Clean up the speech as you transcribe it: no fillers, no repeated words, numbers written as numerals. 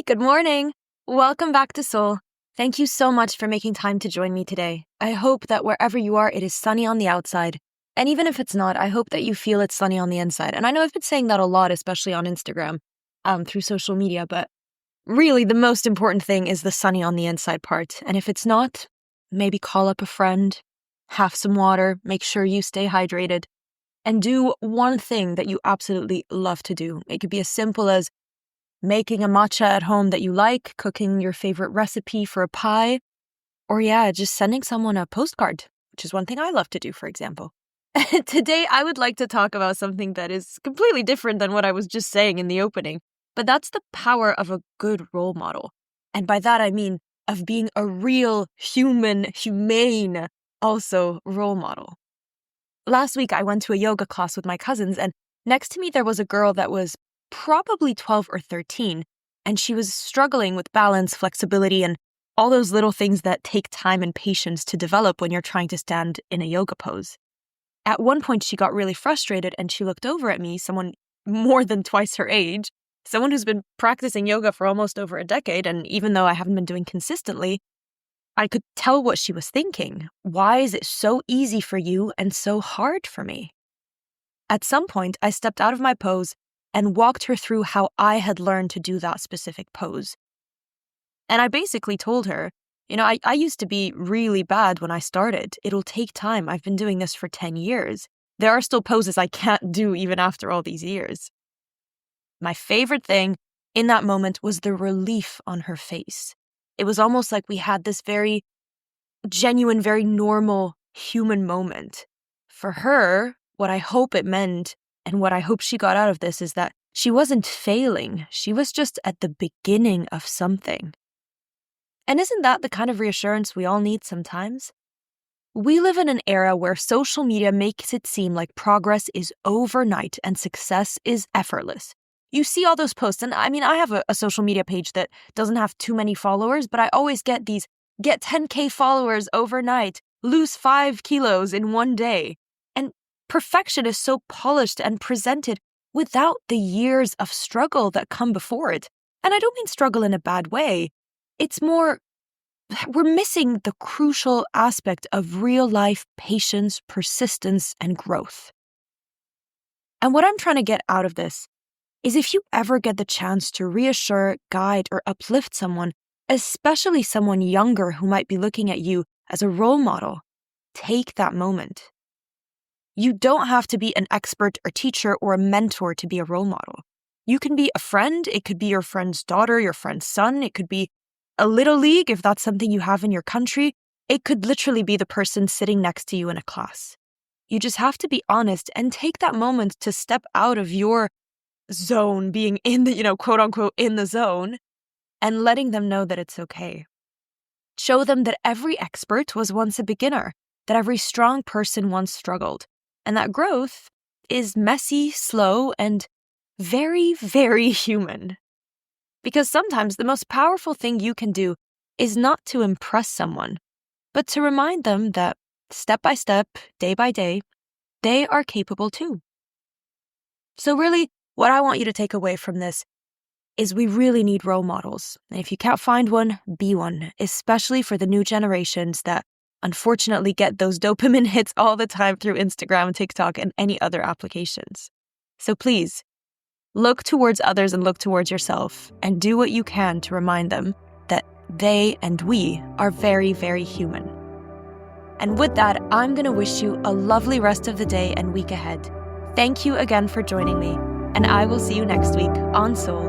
good morning. Welcome back to Soul. Thank you so much for making time to join me today. I hope that wherever you are, it is sunny on the outside. And even if it's not, I hope that you feel it's sunny on the inside. And I know I've been saying that a lot, especially on Instagram, through social media, but really the most important thing is the sunny on the inside part. And if it's not, maybe call up a friend, have some water, make sure you stay hydrated, and do one thing that you absolutely love to do. It could be as simple as making a matcha at home that you like, cooking your favorite recipe for a pie, or just sending someone a postcard, which is one thing I love to do, for example. Today, I would like to talk about something that is completely different than what I was just saying in the opening, but that's the power of a good role model. And by that, I mean of being a real humane, also role model. Last week, I went to a yoga class with my cousins, and next to me, there was a girl that was probably 12 or 13, and she was struggling with balance, flexibility, and all those little things that take time and patience to develop when you're trying to stand in a yoga pose. At one point, she got really frustrated, and she looked over at me, someone more than twice her age, someone who's been practicing yoga for almost over a decade, and even though I haven't been doing consistently, I could tell what she was thinking. Why is it so easy for you and so hard for me? At some point, I stepped out of my pose and walked her through how I had learned to do that specific pose. And I basically told her, I used to be really bad when I started. It'll take time. I've been doing this for 10 years. There are still poses I can't do even after all these years. My favorite thing in that moment was the relief on her face. It was almost like we had this very genuine, very normal human moment. For her, what I hope it meant and what I hope she got out of this is that she wasn't failing. She was just at the beginning of something. And isn't that the kind of reassurance we all need sometimes? We live in an era where social media makes it seem like progress is overnight and success is effortless. You see all those posts, and I have a social media page that doesn't have too many followers, but I always get these, get 10K followers overnight, lose 5 kilos in one day. And perfection is so polished and presented without the years of struggle that come before it. And I don't mean struggle in a bad way. It's more, we're missing the crucial aspect of real life patience, persistence, and growth. And what I'm trying to get out of this is if you ever get the chance to reassure, guide, or uplift someone, especially someone younger who might be looking at you as a role model, take that moment. You don't have to be an expert or teacher or a mentor to be a role model. You can be a friend. It could be your friend's daughter, your friend's son. It could be a little league if that's something you have in your country. It could literally be the person sitting next to you in a class. You just have to be honest and take that moment to step out of your zone, being in the, quote unquote, in the zone, and letting them know that it's okay. Show them that every expert was once a beginner, that every strong person once struggled, and that growth is messy, slow, and very, very human. Because sometimes the most powerful thing you can do is not to impress someone, but to remind them that step by step, day by day, they are capable too. So really, what I want you to take away from this is we really need role models. And if you can't find one, be one, especially for the new generations that unfortunately get those dopamine hits all the time through Instagram, TikTok, and any other applications. So please, look towards others and look towards yourself and do what you can to remind them that they and we are very, very human. And with that, I'm going to wish you a lovely rest of the day and week ahead. Thank you again for joining me, and I will see you next week on Soul.